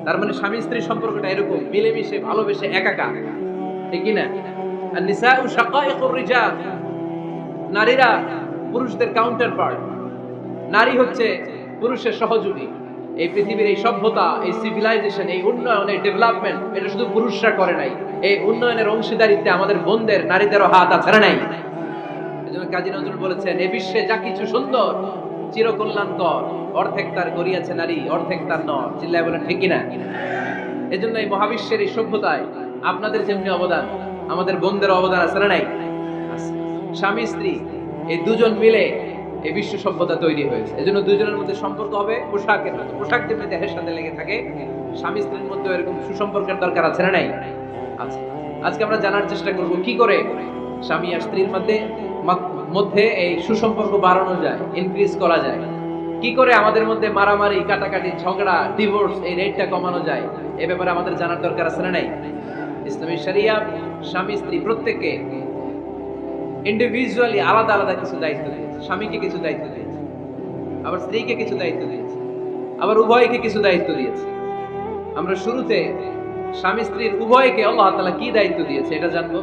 তার মানে স্বামী স্ত্রীর সম্পর্কটা এরকম, মিলেমিশে ভালোবেসে একাকার, ঠিক কি না? আর নিসাউ শাকাইকুর রিজাল, নারীরা পুরুষদের কাউন্টার পার্ট। নারী হচ্ছে পুরুষের সহযোগী। এই পৃথিবীর এই সভ্যতা, এই সিভিলাইজেশন, এই উন্নয়ন, এই ডেভেলপমেন্ট, এটা শুধু পুরুষরা করে নাই। এই উন্নয়নের অংশীদারিত্বে আমাদের বোনদের, নারীদেরও হাত আছে না নাই? এজন্য কাজী নজরুল বলেছেন, এ বিশ্বে যা কিছু সুন্দর চিরকল্যাণকর, অর্ধেক তার গড়িয়াছে নারী, অর্ধেক তার নর। চিল্লায় বলেন ঠিক কিনা? এজন্য এই মহাবিশ্বের এই সভ্যতায় আপনাদের যেমনি অবদান, আমাদের বোনদের অবদান আছে না নাই? আছে। স্বামী স্ত্রী এই দুজন মিলে এই বিশ্ব সভ্যতা তৈরি হয়েছে। এজন্য দুজনের মধ্যে সম্পর্ক হবে পোশাকের মতো। পোশাক যেমনি দেহের সাথে লেগে থাকে, স্বামী স্ত্রীর মধ্যে এরকম সুসম্পর্কের দরকার আছে না নাই? আছে। আজকে আমরা জানার চেষ্টা করব কি করে স্বামী আর স্ত্রীর মধ্যে এই সুসম্পর্ক বাড়ানো যায়, ইনক্রিজ করা যায়। কি করে আমাদের মধ্যে মারামারি, কাটাকাটি, ঝগড়া, ডিভোর্স এই রেটটা কমানো যায়, এ ব্যাপারে আমাদের জানার দরকার আছে না নাই? ইসলামী শরিয়া স্বামী স্ত্রী প্রত্যেককে ইন্ডিভিজুয়ালি আলাদা আলাদা কিছু দায়িত্ব দিয়েছে। স্বামীকে কিছু দায়িত্ব দিয়েছে, আবার স্ত্রীকে কিছু দায়িত্ব দিয়েছে, আবার উভয়কে কিছু দায়িত্ব দিয়েছে। আমরা শুরুতে স্বামী স্ত্রীর উভয়কে আল্লাহ তাআলা কি দায়িত্ব দিয়েছে এটা জানবো।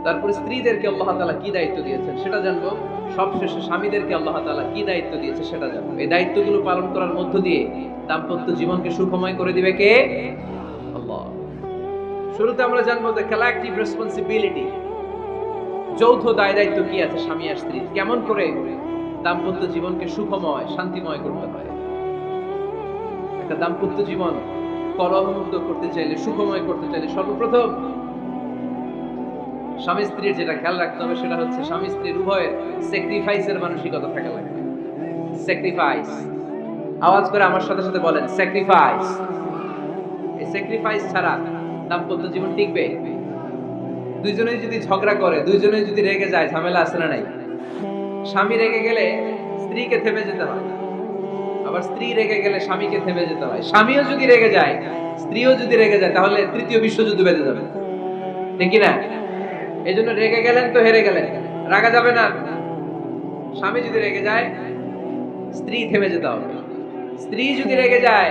তারপরে স্ত্রীদেরকে আল্লাহ তাআলা কি দায়িত্ব দিয়েছেন সেটা জানবো। সবশেষে স্বামীদেরকে আল্লাহ তাআলা কি দায়িত্ব দিয়েছে সেটা জানবো। এই দায়িত্বগুলো পালন করার মধ্য দিয়ে দাম্পত্য জীবনকে সুখময় করে দিবে কে? আল্লাহ। শুরুতে আমরা জানবো যে কালেক্টিভ রেসপন্সিবিলিটি, যৌথ দায় দায়িত্ব কি আছে স্বামী আর স্ত্রী, কেমন করে দাম্পত্য জীবনকে সুখময়, শান্তিময় করতে হয়। একটা দাম্পত্য জীবন কলহমুক্ত করতে চাইলে, সুখময় করতে চাইলে সর্বপ্রথম স্বামী স্ত্রীর যেটা খেয়াল রাখতে হবে সেটা হচ্ছে স্বামী স্ত্রীর উভয়ের স্যাক্রিফাইসের মানসিকতা থাকা লাগবে। স্যাক্রিফাইস, আওয়াজ করে আমার সাথে সাথে বলেন স্যাক্রিফাইস। এই স্যাক্রিফাইস ছাড়া দাম্পত্য জীবন টিকবে? দুইজনেই যদি ঝগড়া করে, দুইজনেই যদি রেগে যায়, ঝামেলা আছে না নাই? স্বামী রেগে গেলে স্ত্রীকে থেমে যেতে হয়, আবার স্ত্রী রেগে গেলে স্বামীকে থেমে যেতে হয়। স্বামীও যদি রেগে যায়, স্ত্রীও যদি রেগে যায়, তাহলে তৃতীয় বিশ্বযুদ্ধ বেঁধে যাবে, ঠিক কি না? এই জন্য রেগে গেলেন তো হেরে গেলেন, রাগা যাবে না। স্বামী যদি রেগে যায়, স্ত্রী থেমে যেতে হবে। স্ত্রী যদি রেগে যায়,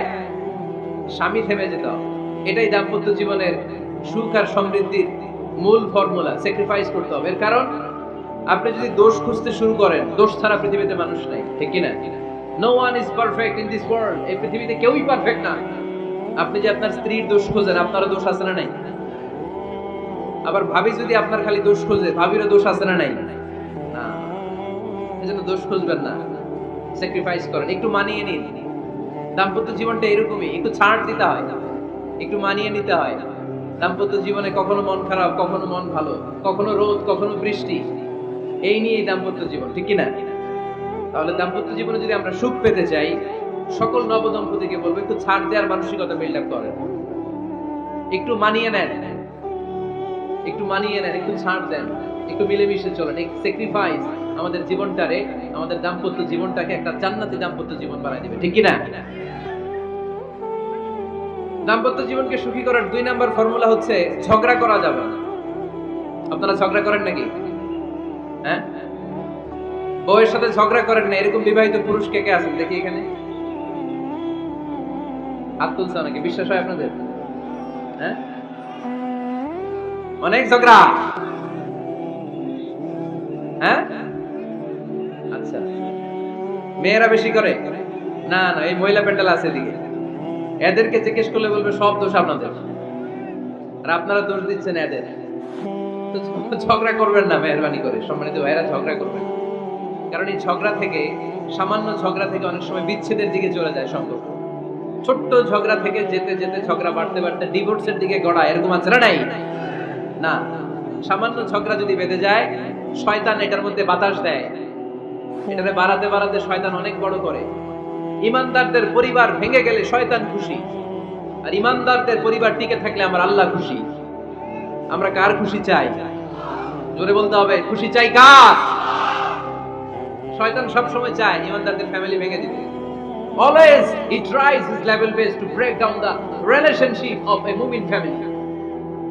স্বামী থেমে যেতে হবে। এটাই দাম্পত্য জীবনের সুখ আর সমৃদ্ধির মূল ফর্মুলা। স্যাক্রিফাইস করতে হবে। এর কারণ আপনি যদি দোষ খুঁজতে শুরু করেন, দোষ ছাড়া পৃথিবীতে মানুষ নাই, ঠিক কি না? No one is perfect in this world. এই পৃথিবীতে কেউই পারফেক্ট না। আপনি যে আপনার স্ত্রীর দোষ খোঁজেন, আপনারও দোষ আছে না নাই? আবার ভাবি যদি আপনার খালি দোষ খোঁজে, ভাবিরও দোষ আছে না নাই? না। এজন্য দোষ খুঁজবেন না, স্যাক্রিফাইস করেন, একটু মানিয়ে নিন। দাম্পত্য জীবনটা এরকমই, একটু ছাড় দিতে হয়, একটু মানিয়ে নিতে হয়। দাম্পত্য জীবনে কখনো মন খারাপ, কখনো মন ভালো, কখনো রোদ, কখনো বৃষ্টি, এই নিয়েই দাম্পত্য জীবন, ঠিক কি না? তাহলে দাম্পত্য জীবনে যদি আমরা সুখ পেতে চাই, সকল নবদম্পতিকে বলবো একটু ছাড় দেওয়ার মানসিকতা বিল্ড আপ করেন। একটু মানিয়ে নেন, একটু মানিয়ে নেন, একটু ছাড় দেন, একটু মিলেমিশে চলেন। এই স্যাক্রিফাইস আমাদের জীবনটারে, আমাদের দাম্পত্য জীবনটাকে একটা জান্নাতি দাম্পত্য জীবন বানায় দিবে, ঠিক কি না? দাম্পত্য জীবনকে সুখী করার 2 নাম্বার ফর্মুলা হচ্ছে ঝগড়া করা যাবে না। আপনারা ঝগড়া করেন নাকি? হ্যাঁ, বউয়ের সাথে ঝগড়া করেন না এরকম বিবাহিত পুরুষ কে কে আছেন দেখি এখানে? হাত তুলছে নাকি? বিশ্বাস হয় আপনাদের? হ্যাঁ, অনেক ঝগড়া। হ্যাঁ, আচ্ছা, মেয়েরা বেশি করে? না না, এই মহিলা প্যান্ডেল আছে এদিকে, এদেরকে জিজ্ঞেস করলে বলবে সব দোষ আপনাদের, আর আপনারা দোষ দিচ্ছেন এদের। তো ঝগড়া করবেন না মেহরবানি করে, সম্মানিত ভাইরা, ঝগড়া করবেন। কারণ এই ঝগড়া থেকে, সামান্য ঝগড়া থেকে অনেক সময় বিচ্ছেদের দিকে চলে যায় সম্পর্ক। ছোট্ট ঝগড়া থেকে যেতে যেতে ঝগড়া বাড়তে বাড়তে ডিভোর্সের দিকে গড়ায়, এরকম আছে না নাই? না, সামান্য ঝগড়া যদি বেঁধে যায়, শয়তান এটার মধ্যে বাতাস দেয়, এটাকে বাড়াতে বাড়াতে শয়তান অনেক বড় করে। ইমানদারদের পরিবার ভেঙে গেলে শয়তান খুশি, আর ইমানদারদের পরিবার টিকে থাকলে আমার আল্লাহ খুশি। আমরা কার খুশি চাই? জোরে বলতে হবে, খুশি চাই কার? শয়তান সব সময় চায় ইমানদারদের ফ্যামিলি ভেঙে দিতে। Always he tries his level best to break down the relationship of a mu'min family.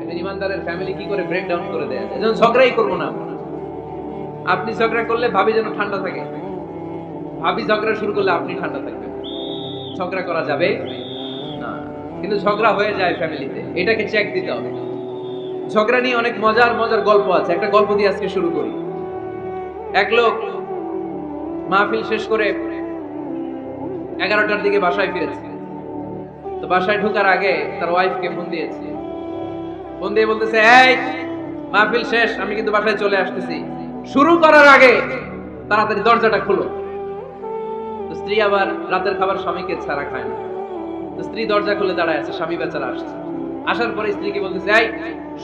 একজন ইমানদারের ফ্যামিলি কি করে ব্রেক ডাউন করে দেয়। এজন্য ঝগড়াই করব না। আপনি ঝগড়া করলে ভাবি যেন ঠান্ডা থাকে, ভাবি ঝগড়া শুরু করলে আপনি ঠান্ডা থাকবেন। ঝগড়া করা যাবে না, কিন্তু ঝগড়া হয়ে যায় ফ্যামিলিতে, এটাকে চেক দিতে হবে। ঝগড়া নিয়ে অনেক মজার মজার গল্প আছে। একটা গল্প দিয়ে আজকে শুরু করি। এক লোক মাহফিল শেষ করে 11টার দিকে বাসায় ফিরেছে। তো বাসায় ঢোকার আগে তার ওয়াইফকে ফোন দিয়েছে। ফোন দিয়ে বলতেছে, এই মাহফিল শেষ, আমি কিন্তু বাসায় চলে আসতেছি, শুরু করার আগে তাড়াতাড়ি দরজাটা খুলো। তো স্ত্রী আবার রাতের খাবার স্বামীকে ছাড়া খায় না। তো স্ত্রী দরজা খুলে দাঁড়ায় আছে, স্বামী বেচারা আসছে। আসার পরে স্ত্রীকে বলতেছে, এই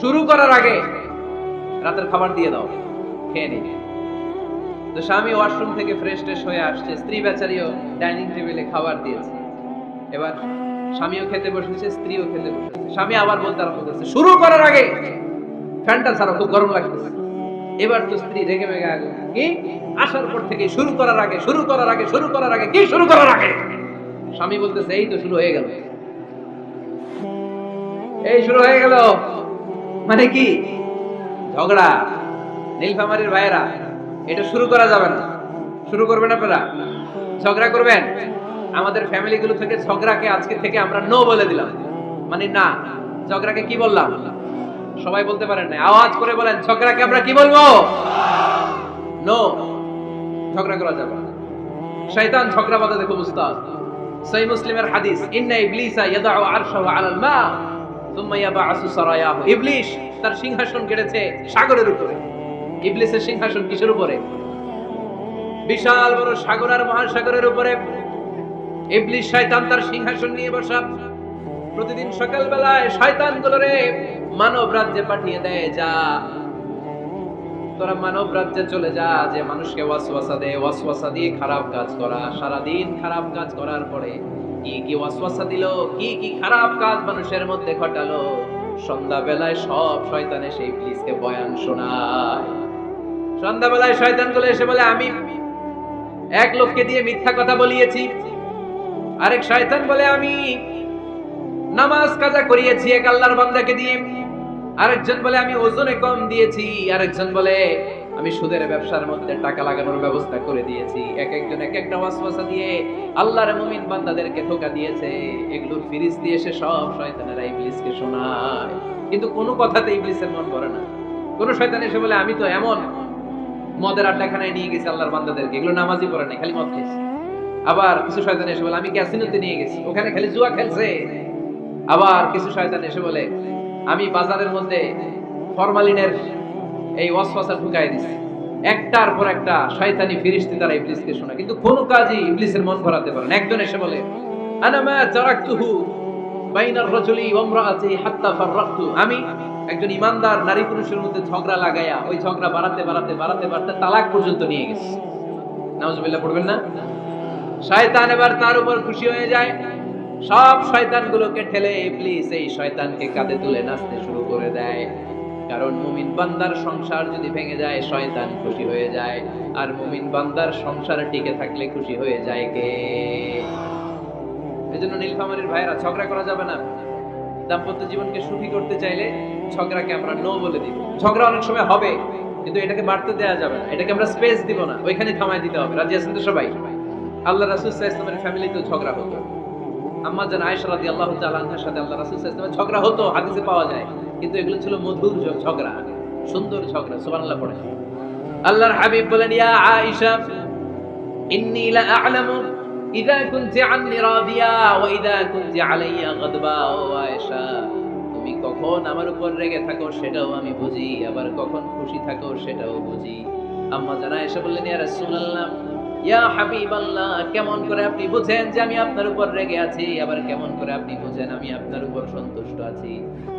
শুরু করার আগে রাতের খাবার দিয়ে দাও, খেয়ে নি। তো স্বামী ওয়াশরুম থেকে ফ্রেশ ট্রেশ হয়ে আসছে, স্ত্রী বেচারিও ডাইনিং টেবিলে খাবার দিয়েছে। এবার স্বামীও খেতে বসেছে, স্ত্রীও খেতে বসেছে। স্বামী আবার বলতে আরম্ভ করেছে, শুরু করার আগে ফ্যানটা ছাড়ো, খুব গরম লাগতেছে। এবার তো স্ত্রী রেগে মেগে আগুন, কি আসার পর থেকে শুরু করার আগে, শুরু করার আগে, শুরু করার আগে, কি শুরু করার আগে? স্বামী বলতেছে, এই তো শুরু হয়ে গেল, এই শুরু হয়ে গেল। মানে কি? ঝগড়া। নীলফামারীর ভাইয়েরা, এটা শুরু করা যাবে না। শুরু করবেন আপনারা? ঝগড়া করবেন? আমাদের ফ্যামিলিগুলো থেকে ঝগড়াকে আজকে থেকে আমরা নো বলে দিলাম। মানে না, ঝগড়াকে কি বললাম? সবাই বলতে পারেন না, আওয়াজ করে বলেন, ঝগড়াকে আমরা কি বলবো? নো। ঝগড়া করা যাবে না। শয়তান ঝগড়া বাঁধাতে খুব উস্তাদ। সহিহ মুসলিমের হাদিস, ইন্না ইবলিসা ইয়াদাউ আরশাহু আলাল মা সুম্মা ইয়াবআসু সারায়াহু। ইবলিস তার সিংহাসন গেড়েছে সাগরের উপরে। ইবলিসের সিংহাসন কিসের উপরে? বিশাল বড় সাগর আর মহাসাগরের উপরে ইবলিস শয়তান তার সিংহাসন নিয়ে বসা। প্রতিদিন সকাল বেলায় শয়তানগুলোরে মানব রাজ্যে পাঠিয়ে দেয়, যা তোরা মানব রাজ্যে চলে যা, যে মানুষকে ওয়াসওয়াসা দেয়, ওয়াসওয়াসা দিয়ে খারাপ কাজ করা। সারা দিন খারাপ কাজ করার পরে কি কি ওয়াসওয়াসা দিল, কি কি খারাপ কাজ মানুষের মধ্যে ঘটালো, সন্ধ্যা বেলায় সব শয়তান এসে ইবলিসকে বয়ান শোনায়। সন্ধ্যা বেলায় শয়তানগুলো এসে বলে, আমি এক লোককে দিয়ে মিথ্যা কথা বলিয়েছি। আরেক শয়তান বলে, আমি নামাজ কাজা করিয়েছি এক আল্লাহর বান্দাকে দিয়ে। আরেকজন বলে, আমি ওজনে কম দিয়েছি। আরেকজন বলে, আমি সুদের ব্যবসার মধ্যে টাকা লাগানোর ব্যবস্থা করে দিয়েছি। এক একজন এক একটা ওয়াসওয়াসা দিয়ে আল্লাহর মুমিন বান্দাদেরকে ধোঁকা দিয়েছে। এগুলোর ফিরিস্তি এসে সব শয়তানেরা ইবলিসকে শোনায়, কিন্তু কোনো কথাতে ইবলিসের মন ভরে না। কোন শয়তান এসে বলে, আমি তো এমন মদের আড্ডাখানায় নিয়ে গেছি আল্লাহর বান্দাদেরকে, এগুলো নামাজই পড়ে না, খালি মদ খেয়েছে। আবার কিছু শয়তান এসে বলে, আমি ক্যাসিনোতে নিয়ে গেছি, ওখানে খালি জুয়া খেলছে। আবার কিছু শয়তান এসে বলে, আমি বাজারের মধ্যে ফরমালিনের এই ওয়াসওয়াসা ঢুকাই দিছি। একটার পর একটা শয়তানি ফিরিস্তি তারা ইবলিসকে শোনায়, কিন্তু কোনো কাজই ইবলিসের মন ভরাতে পারে না। একজন এসে বলে, আনা মা তারাকতুহু বাইনার রাজুলি ওয়া ইমরাআতি হাত্তা ফাররাকতু। আমি একজন ইমানদার নারী পুরুষের মধ্যে ঝগড়া লাগাইয়া ওই ঝগড়া বাড়াতে বাড়াতে বাড়াতে বাড়াতে তালাক পর্যন্ত নিয়ে গেছি। নাউজুবিল্লাহ পড়বেন না? শয়তান এবার তার উপর খুশি হয়ে যায়। সব শয়তানগুলোকে ঠেলে ইবলিস এই শয়তানকে কাঁধে তুলে নাচতে শুরু করে দেয়। কারণ মুমিন বান্দার সংসার যদি ভেঙে যায়, শয়তান খুশি হয়ে যায়। আর মুমিন বান্দার সংসার টিকে থাকলে খুশি হয়ে যায় কে? এজন্য নীলফামারীর ভাইরা, ঝগড়া করা যাবে না। দাম্পত্য জীবনকে সুখী করতে চাইলে ঝগড়াকে আমরা নো বলে দিব। ঝগড়া অনেক সময় হবে, কিন্তু এটাকে বাড়তে দেওয়া যাবে না, এটাকে আমরা স্পেস দিব না, ওইখানে থামায় দিতে হবে। রাজি আছেন তো সবাই? আল্লাহ রাসূল সাল্লাল্লাহু আলাইহি ওয়াসাল্লামের ফ্যামিলিতেও ঝগড়া হতো। আম্মা জান আয়েশা রাদিয়াল্লাহু তাআলা আনহার সাথে আল্লাহ রাসূল সাল্লাল্লাহু আলাইহি ওয়াসাল্লামের ঝগড়া হতো, হাদিসে পাওয়া যায়। কিন্তু এগুলো ছিল মধুর ঝগড়া, সুন্দর ঝগড়া। সুবহানাল্লাহ পড়ে। আল্লাহর হাবিব বলেন, ইয়া আয়েশা ইন্নী লা আ'লামু ইযা কুনতি আন্নী রাদিয়া ওয়া ইযা কুনতি আলাইয়া গাদবা। ও আয়েশা, তুমি কখন আমার উপর রেগে থাকো সেটাও আমি বুঝি, আবার কখন খুশি থাকো সেটাও বুঝি। আম্মা জান আয়েশা বললেন, ইয়া রাসূলুল্লাহ, ইয়া হাবিবাল্লাহ, কেমন করে আপনি বুঝেন যে আমি আপনার উপর রেগে আছি, আবার কেমন করে আপনি বুঝেন আমি আপনার উপর সন্তুষ্ট আছি?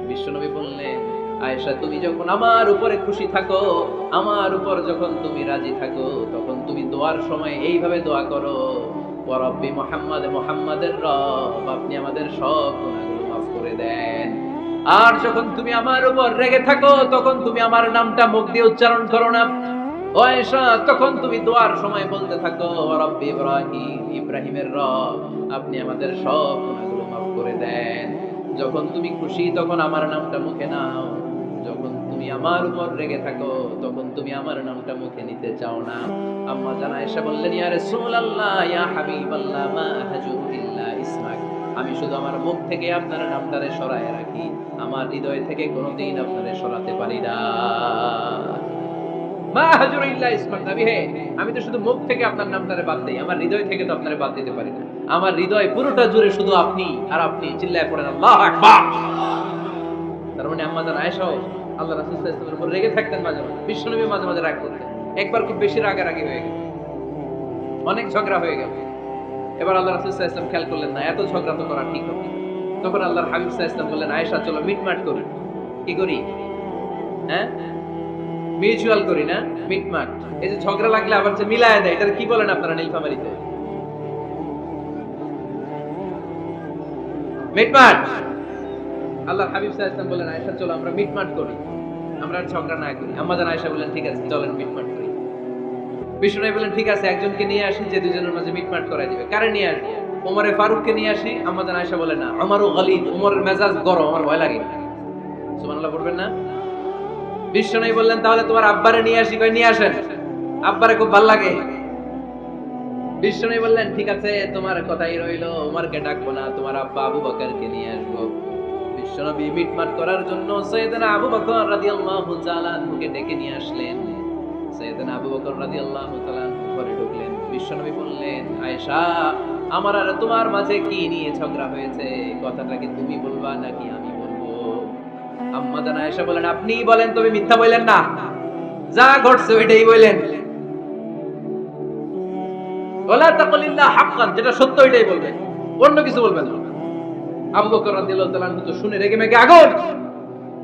বিশ্বনবী বললেন, আয়েশা, তুমি যখন আমার উপরে খুশি থাকো, আমার উপর যখন তুমি রাজি থাকো, তখন তুমি দোয়ার সময় এইভাবে দোয়া করো, ওয়া রাব্বি মুহাম্মাদ, মুহাম্মাদের রব, আপনি আমাদের সব গুনাহগুলো মাফ করে দেন। আর যখন তুমি আমার উপর রেগে থাকো, তখন তুমি আমার নামটা মুখ দিয়ে উচ্চারণ করো না। ও আয়েশা, তখন তুমি দোয়ার সময় বলতে থাকো, ওয়া রাব্বি ইব্রাহিম, ইব্রাহিমের রব, আপনি আমাদের সব গুনাহগুলো মাফ করে দেন। যখন তুমি খুশি তখন আমার নামটা মুখে নাও, যখন তুমি আমার উপর রেগে থাকো তখন তুমি আমার নামটা মুখে নিতে চাও না। আম্মা জান আয়েশা বললেন, ইয়া রাসূলুল্লাহ, ইয়া হাবিবাল্লাহ, মা আহজু ইল্লা আমি শুধু আমার মুখ থেকে আপনার নামটারে সরায় রাখি, আমার হৃদয় থেকে কোনোদিন আপনারে সরাতে পারি না। মা হাজুর ইল্লা ইসমান নবী হে, আমি তো শুধু মুখ থেকে আপনার নামটারে বাদ দেই, আমার হৃদয় থেকে তো আপনারে বাদ দিতে পারি না। আমার হৃদয় পুরোটা জুড়ে শুধু আপনি আর আপনি। চিল্লায় পড়েন আল্লাহু আকবার। তার মানে আম্মা জান আয়েশাও আল্লাহ রাসূল সাল্লাল্লাহু আলাইহি ওয়াসাল্লামের উপর রেগে থাকতেন মাঝে মাঝে। বিশ্বনবী মাঝে মাঝে রাগ করতেন। একবার খুব বেশি রাগারাগি হয়ে গেল, অনেক ঝগড়া হয়ে গেল। এবার আল্লাহ রাসূল সাল্লাল্লাহু আলাইহি ওয়াসাল্লাম খেয়াল করলেন না, এত ঝগড়া তো করা ঠিক হবে। তখন আল্লাহর হাবিব সাল্লাল্লাহু আলাইহি ওয়াসাল্লাম বললেন, আয়েশা চলো মিটমাট করি। কি করি? হ্যাঁ, মিউচুয়াল করি না, মিটমাট। এই যে ঝগড়া লাগলে আবার যে মিলায় দেয়, এটার কি বলেন আপনারা নীলফামারীতে? মিটমাট। আল্লাহর হাবিব সাল্লাল্লাহু আলাইহি ওয়াসাল্লাম বললেন, আয়েশা চলো আমরা মিটমাট করি, আমরা আর ঝগড়া না করি। আম্মা জান আয়েশা বললেন, ঠিক আছে চলেন মিটমাট করি। বিষ্ণু বললেন, ঠিক আছে একজনকে নিয়ে আসি যে দুজনের মাঝে মিটমাট করাই দিবে। কারে নিয়ে আসি? ওমরে ফারুককে নিয়ে আসি। আম্মা জান আয়েশা বলে, না আমারও গালিদ, ওমরের মেজাজ গরম, আমার ভয় লাগে। সুবহানাল্লাহ পড়বেন না? বিষ্ণু বললেন, তাহলে তোমার আব্বারে নিয়ে আসি। কই নিয়ে আসেন, আব্বারে খুব ভালো লাগে। বিষ্ণু বললেন, ঠিক আছে তোমার কথাই রইলো, ওমরকে ডাকবো না, তোমার আব্বা আবু বকরকে নিয়ে আসবো। বিশ্বনবী মিটমাট করার জন্য সাইয়েদনা আবু বকর রাদিয়াল্লাহু তাআলা আনহুকে ডেকে নিয়ে আসলেন। সাইয়েদনা আবু বকর রাদিয়াল্লাহু তাআলা আনহু ঘরে ঢুকলেন। বিশ্বনবী বললেন, আয়েশা আমার আর তোমার মাঝে কি নিয়ে ঝগড়া হয়েছে? কথাটা কি তুমি বলবা নাকি আমি বলবো? আম্মা জান আয়েশা বলেন, আপনিই বলেন, তবে মিথ্যা বললেন না, যা ঘটছে ওইটাই বললেন। ওয়ালা তাকুলিল্লাহ হাক্কান, যেটা সত্য ওইটাই বলবেন, অন্য কিছু বলবেন না। আবু বকর রাদিয়াল্লাহু তাআলা আনহু তো শুনে রেগে মেগে আগুন।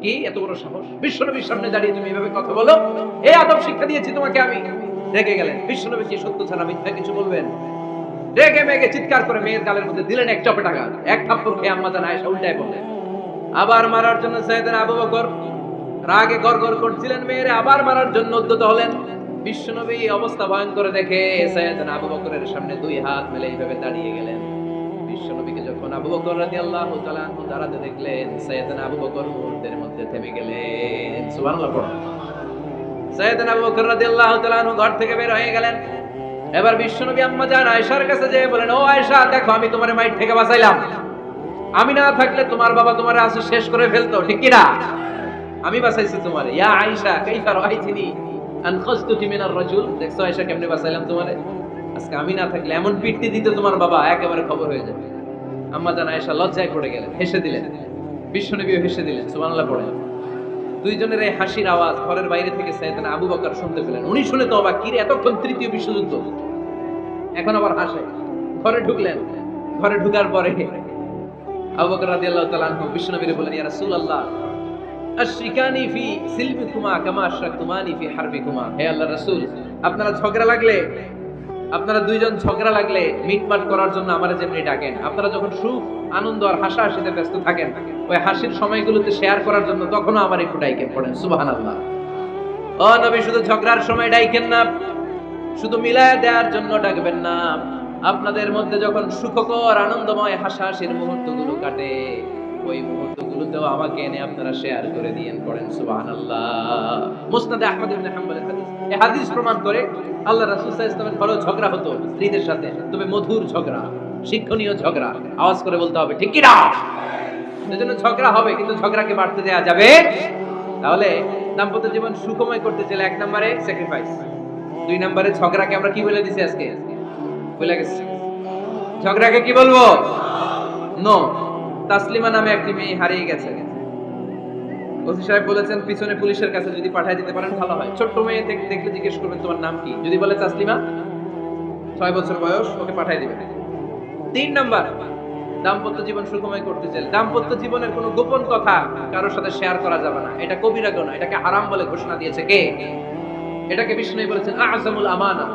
কি এত বড় সাহস, বিশ্বনবীর সামনে দাঁড়িয়ে তুমি এভাবে কথা বলো? এই আদব শিক্ষা দিয়েছি তোমাকে আমি। রেগে গেলেন। বিশ্বনবী কি সত্য ছাড়া মিথ্যা কিছু বলবেন? রেগে মেগে চিৎকার করে মেয়ের গালের মধ্যে দিলেন এক চপেটা গাল। এক থাপ্পড় খেয়ে আম্মা জান আয়েশা উল্টায় বললেন। আবার মারার জন্য সাইয়েদনা আবু বকর রাগে গড়গড় করছিলেন, মেয়েরে আবার মারার জন্য উদ্যত হলেন। বিশ্বনবী অবস্থা ভয়ঙ্কর দেখে সাইয়েদনা আবু বকরের সামনে দুই হাত মেলে এইভাবে দাঁড়িয়ে গেলেন। বিশ্বনবীকে যখন আবু বকর রাদিয়াল্লাহু তাআলা আনহু দাঁড়াতে দেখলেন, সাইয়েদনা আবু বকর মুহূর্তের মধ্যে থেমে গেলেন। সুবহানাল্লাহ পড়ো। সাইয়েদনা আবু বকর রাদিয়াল্লাহু তাআলা আনহু ঘর থেকে বের হয়ে গেলেন। এবার বিশ্বনবী আম্মা জান আয়েশার কাছে যেয়ে বলেন, ও আয়েশা দেখো আমি তোমারে মাইর থেকে বাঁচাইলাম। আমি না থাকলে তোমার বাবা তোমারে আজ শেষ করে ফেলতো, ঠিক কি না? আমি বাঁচাইছি তোমারে। ইয়া আয়েশা কাইফা রাআইতিনি আনখাসতুকি মিনার রাজুল। দেখছো আয়েশা কেমনে বাঁচাইলাম তোমারে? আজকে আমি না থাকলে এমন পিটতি দিতে তোমার বাবা, একেবারে খবর হয়ে যাবে। আম্মা জান আয়েশা লজ্জায় পড়ে গেলেন, হেসে দিলেন। বিশ্বনবীও হেসে দিলেন। সুবহানাল্লাহ পড়ে। দুইজনের এই হাসির আওয়াজ ঘরের বাইরে থেকে সাইয়েদনা আবু বকর শুনতে পেলেন। উনি শুনে তো অবাক, কি রে এতক্ষণ তৃতীয় বিশ্বযুদ্ধ, এখন আবার হাসে। ঘরে ঢুকলেন। ঘরে ঢুকার পরে আবু বকর রাদিয়াল্লাহু তাআলা আনহু বিশ্বনবীরে বলেন, ইয়া রাসূলুল্লাহ আশরিকানি ফি সিলমিকুমা কামা আশরাকতুমানি ফি হারবিকুমা। হে আল্লাহর রাসূল, আপনারা ঝগড়া লাগলে, আপনারা দুইজন ঝগড়া লাগলে মিটমাট করার জন্য আমারে যেমনি ডাকেন, আপনারা যখন সুখ আনন্দ আর হাসাহাসিতে ব্যস্ত থাকেন, ওই হাসির সময়গুলোতে শেয়ার করার জন্য তখনও আমার একটু ডাইকেন পড়েন। সুবহানাল্লাহ। ও নবী, শুধু ঝগড়ার সময় ডাইকেন না, শুধু মিলায় দেওয়ার জন্য ডাকবেন না। আপনাদের মধ্যে যখন সুখকর আনন্দময় হাসাহাসির মুহূর্তগুলো কাটে, ওই মুহূর্তগুলোতেও আমাকে এনে আপনারা শেয়ার করে দিয়েন। পড়েন সুবহানাল্লাহ। মুসনাদে আহমদ ইবনে হাম্বলের হাদিস। এই হাদিস প্রমাণ করে আল্লাহ রাসূল সাল্লাল্লাহু আলাইহি ওয়াসাল্লামের ঘরেও ঝগড়া হতো স্ত্রীদের সাথে, তবে মধুর ঝগড়া, শিক্ষণীয় ঝগড়া। আওয়াজ করে বলতে হবে, ঠিক কি না? সেজন্য ঝগড়া হবে, কিন্তু ঝগড়াকে বাড়তে দেয়া যাবে। তাহলে দাম্পত্য জীবন সুখময় করতে চাইলে 1 নম্বরে স্যাক্রিফাইস, 2 নম্বরে ঝগড়াকে আমরা কি বলে দিছি আজকে? বলে গেছি। ঝগড়াকে কি বলবো? নো। তাসলিমা নামে একটি মেয়ে হারিয়ে গেছে। ওসি সাহেব বলেছেন পিছনে পুলিশের কাছে যদি পাঠিয়ে দিতে পারেন ভালো হয়। ছোট্ট মেয়ে দেখলে জিজ্ঞেস করবেন তোমার নাম কি, যদি বলে তাসলিমা, 6 বছর বয়স, ওকে পাঠিয়ে দিবেন। 3 নাম্বার, দাম্পত্য জীবন সুখময় করতে চাইলে দাম্পত্য জীবনের কোনো গোপন কথা কারোর সাথে শেয়ার করা যাবে না। এটা কবিরা গুনাহ, এটাকে হারাম বলে ঘোষণা দিয়েছে কে? এটাকে বিষ্ণু বলেছেন আযমুল আমানা।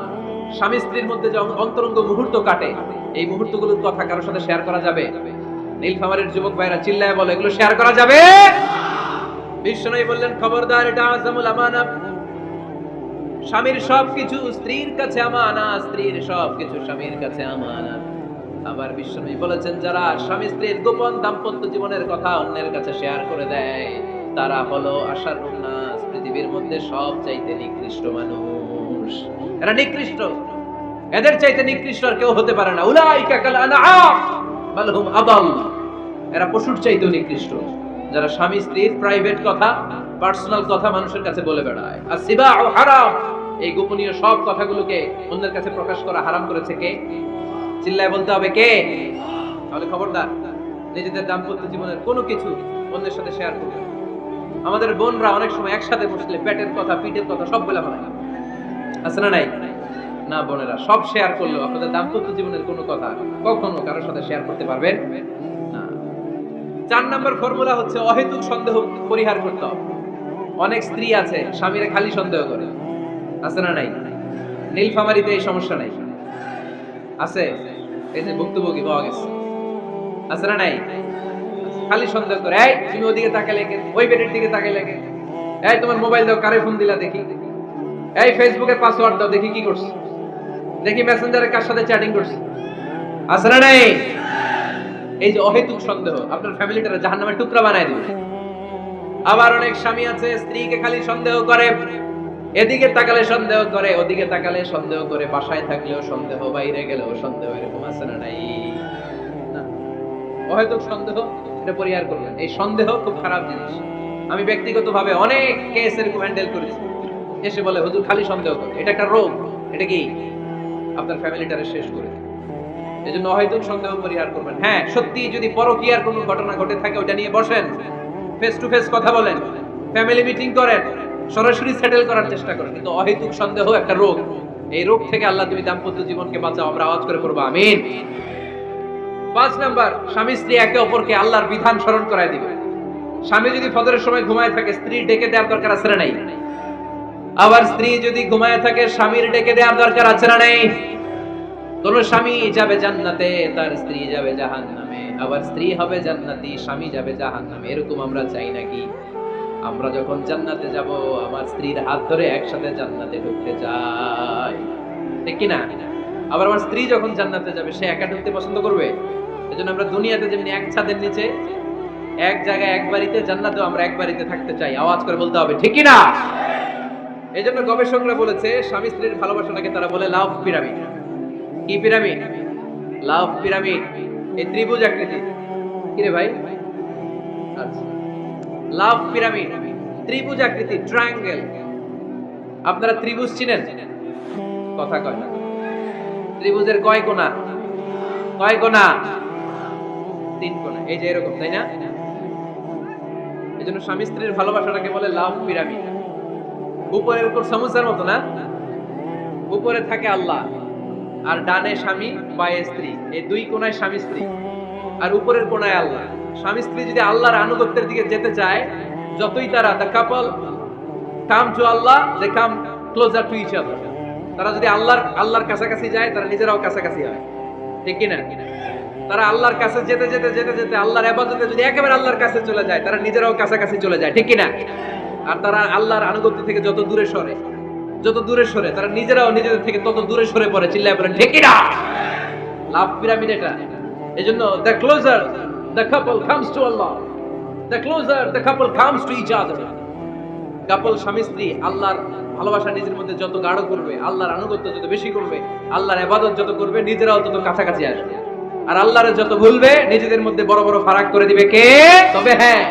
স্বামী স্ত্রীর মধ্যে যে অন্তরঙ্গ মুহূর্ত কাটে, এই মুহূর্তগুলোর কথা কারোর সাথে শেয়ার করা যাবে? নীলফামারীর যুবক ভাইরা চিল্লায় বলে, এগুলো শেয়ার করা যাবে? বিষ্ণু বললেন, খবরদার, এটা আযমুল আমানা। স্বামীর সবকিছু স্ত্রীর কাছে আমানত, স্ত্রীর সবকিছু স্বামীর কাছে আমানত। আবার বিষ্ণু বলেছেন, যারা স্বামী স্ত্রীর গোপন দাম্পত্য জীবনের কথা অন্যের কাছে শেয়ার করে দেয়, তারা হলো আশারুন নাস, পৃথিবীর মধ্যে সবচাইতে নিকৃষ্ট মানুষ। এরা নিকৃষ্ট, এদের চাইতে নিকৃষ্ট আর কেউ হতে পারে না। উলাইকা কাল আনআম, বালহুম আদাল, এরা পশুর চাইতে নিকৃষ্ট, যারা স্বামী স্ত্রীর প্রাইভেট কথা, পার্সোনাল কথা মানুষের কাছে বলে বেড়ায়। আর সিবাউ হারাম, এই গোপনীয় সব কথাগুলোকে অন্যের কাছে প্রকাশ করা হারাম করেছে কে? চিল্লায় বলতে হবে কে? তাহলে খবরদার, নিজেদের দাম্পত্য জীবনের কোনো কিছু অন্যের সাথে শেয়ার করবে না। আমাদের বোনরা অনেক সময় একসাথে বসলে পেটের কথা, পিঠের কথা সব বলে ফেলে, আছে না নাই? না বোনেরা, সব শেয়ার করলেও আপনাদের দাম্পত্য জীবনের কোনো কথা কখনো কারোর সাথে শেয়ার করতে পারবেন না। 4 নম্বর ফর্মুলা হচ্ছে অহেতুক সন্দেহ পরিহার করতে হবে। অনেক স্ত্রী আছে স্বামীরে খালি সন্দেহ করে, আছে না নাই? নীলফামারীতে এই সমস্যা নাই, আছে? এই যে ভুক্তভোগী পাওয়া গেছে, আছে না নাই? খালি সন্দেহ করে, এই তুমি ওদিকে তাকালে কেন, ওই বেডের দিকে তাকালে কেন, এই তোমার মোবাইল দাও, কারে ফোন দিলা দেখি, এই ফেসবুকের পাসওয়ার্ড দাও দেখি কি করছ, দেখি মেসেঞ্জারে কার সাথে চ্যাটিং করছ, আছে না নাই? এই যে অহেতুক সন্দেহ আপনার ফ্যামিলিটারে জাহান্নামের টুকরা বানায় দিবে। আবার অনেক স্বামী আছে স্ত্রীকে খালি সন্দেহ করে, এদিকে তাকালে সন্দেহ করে, ওদিকে তাকালে সন্দেহ করে, বাসায় থাকলেও সন্দেহ, বাইরে গেলেও সন্দেহ, এরকম আছে না নাই? না, অহেতুক সন্দেহ এটা পরিহার করবেন। এই সন্দেহ খুব খারাপ জিনিস। আমি ব্যক্তিগতভাবে অনেক কেস এরকম হ্যান্ডেল করেছি, এসে বলে হুজুর খালি সন্দেহ করে, এটা একটা রোগ, এটা কি আপনার ফ্যামিলিটারে শেষ করে দেবে। এজন্য অহেতুক সন্দেহ পরিহার করবেন। হ্যাঁ, সত্যি যদি পরকীয়ার কোনো ঘটনা ঘটে থাকে ওটা নিয়ে বসেন, ফেস টু ফেস কথা বলেন, ফ্যামিলি মিটিং করেন, সরাসরি সেটেল করার চেষ্টা করেন। কিন্তু অহেতুক সন্দেহ একটা রোগ, এই রোগ থেকে আল্লাহ তুমি দাম্পত্য জীবনকে বাঁচাও, আমরা আওয়াজ করে পড়বো আমিন। 5 নাম্বার, স্বামী স্ত্রী একে অপরকে আল্লাহর বিধান স্মরণ করায় দিবে। স্বামী যদি ফজরের সময় ঘুমায় থাকে, স্ত্রী ডেকে দেওয়ার দরকার আছে না নাই? আবার স্ত্রী যদি ঘুমায় থাকে, স্বামীর ডেকে দেওয়ার দরকার আছে না নাই? কোন স্বামী যাবে জান্নাতে, তার স্ত্রী যাবে জাহান্নামে, আবার স্ত্রী হবে জান্নাতি, স্বামী যাবে জাহান্নামে, এরকম আমরা চাই নাকি? আমরা যখন জান্নাতে যাব, আমার স্ত্রীর হাত ধরে একসাথে জান্নাতে ঢুকতে চাই, ঠিক কি না? আবার আমার স্ত্রী যখন জান্নাতে যাবে, সে একা ঢুকতে পছন্দ করবে? এজন্য আমরা দুনিয়াতে যেমনি এক ছাদের নিচে, এক জায়গায়, এক বাড়িতে, জান্নাতেও আমরা এক বাড়িতে থাকতে চাই। আওয়াজ করে বলতে হবে ঠিক কি না? এজন্য গবেষকরা বলেছে স্বামী স্ত্রীর ভালোবাসাটাকে তারা বলে লাভ পিরামিড। কি পিরামিড? লাভ পিরামিড। এই ত্রিভুজ আকৃতি, কি রে ভাই? আচ্ছা, লাভ পিরামিড, ত্রিভুজ আকৃতি, ট্রায়াঙ্গেল। আপনারা ত্রিভুজ চিনেন? কথা কয় না। ত্রিভুজের কয় কোণা? কয় কোণা? 3 কোণা। এই যে এরকম, তাই না? এজন্য স্বামী স্ত্রীর ভালোবাসাটাকে বলে লাভ পিরামিড। উপরের উপর সমুচার মতো না, উপরে থাকে আল্লাহ, আর ডানে স্বামী, বায়ে স্ত্রী, এই 2 কোণায় স্বামী স্ত্রী, আর উপরের কোণায় আল্লাহ। স্বামী স্ত্রী যদি আল্লাহর আনুগত্যের দিকে যেতে চায়, যতই তারা, the couple come to Allah, they come closer to each other। তারা যদি আল্লাহর কাছাকাছি যায়, তারা নিজেরাও কাছাকাছি হয়, ঠিক কি না? তারা আল্লাহর কাছে যেতে যেতে যেতে যেতে আল্লাহর ইবাদতে যদি একেবারে আল্লাহর কাছে চলে যায়, তারা নিজেরাও কাছাকাছি চলে যায়, ঠিক কি না? আর তারা আল্লাহর আনুগত্য থেকে যত দূরে সরে, তারা নিজেরাও নিজেদের থেকে তত দূরে সরে পড়ে। চিল্লায় বলেন ঠিক কি না? লাভ পিরামিড এটা। এজন্য the closer the couple comes to Allah, the closer the couple comes to each other। কাপল, স্বামী স্ত্রী আল্লাহর ভালোবাসা নিজের মধ্যে যত গাঢ় করবে, আল্লাহর আনুগত্য যত বেশি করবে, আল্লাহর ইবাদত যত করবে, নিজেরাও তত কাছাকাছি আসবে। আর আল্লাহরে যত ভুলবে, নিজেদের মধ্যে বড় বড় ফারাক করে দিবে কে? তবে হ্যাঁ,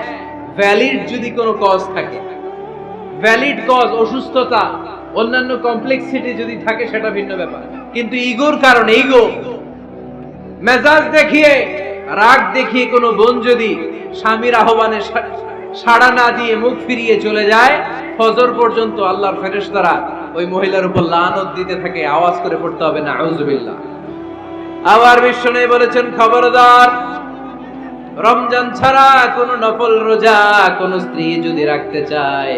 ভ্যালিড যদি কোনো কজ থাকে, ভ্যালিড কজ, অসুস্থতা, অন্যান্য কমপ্লেক্সিটি যদি থাকে, সেটা ভিন্ন ব্যাপার। কিন্তু ইগোর কারণে, ইগো, মেজাজ দেখিয়ে, রাগ দেখিয়ে কোনো বোন যদি স্বামীর আহ্বানে সাড়া না দিয়ে মুখ ফিরিয়ে চলে যায়, ফজর পর্যন্ত আল্লাহর ফেরেশতারা ওই মহিলার উপর লানত দিতে থাকে। আওয়াজ করে পড়তে হবে নাউযুবিল্লাহ। আবার বিশ্বনবী বলেছেন, খবরদার, রমজান ছাড়া কোন নফল রোজা কোন স্ত্রী যদি রাখতে চায়,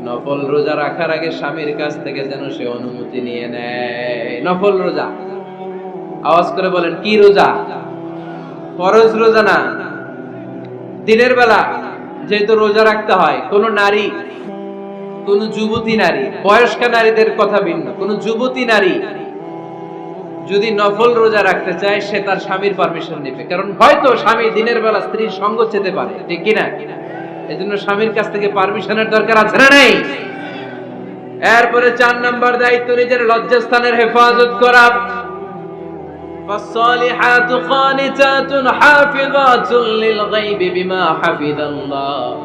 নফল রোজা রাখার আগে স্বামীর কাছ থেকে যেন সে অনুমতি নিয়ে নেয়। নফল রোজা, আওয়াজ করে বলেন কি রোজা? ফরজ রোজা না। দিনের বেলা যেহেতু রোজা রাখতে হয়, কোন নারী, কোন যুবতী নারী, বয়স্কা নারীদের কথা ভিন্ন, কোন যুবতী নারী যদি নফল রোজা রাখতে চায়, সে তার স্বামীর পারমিশন নেবে। কারণ হয়তো স্বামী দিনের বেলা স্ত্রীর সঙ্গ চেতে পারে, ঠিক কিনা? এজন্য স্বামীর কাছ থেকে পারমিশনের দরকার আছে না নেই? এরপরে 4 নাম্বার দায়িত্ব, নিজের লজ্জাস্থানের হেফাজত করা। فالصالحات قانتات حافظات للغيب بما حفظ الله।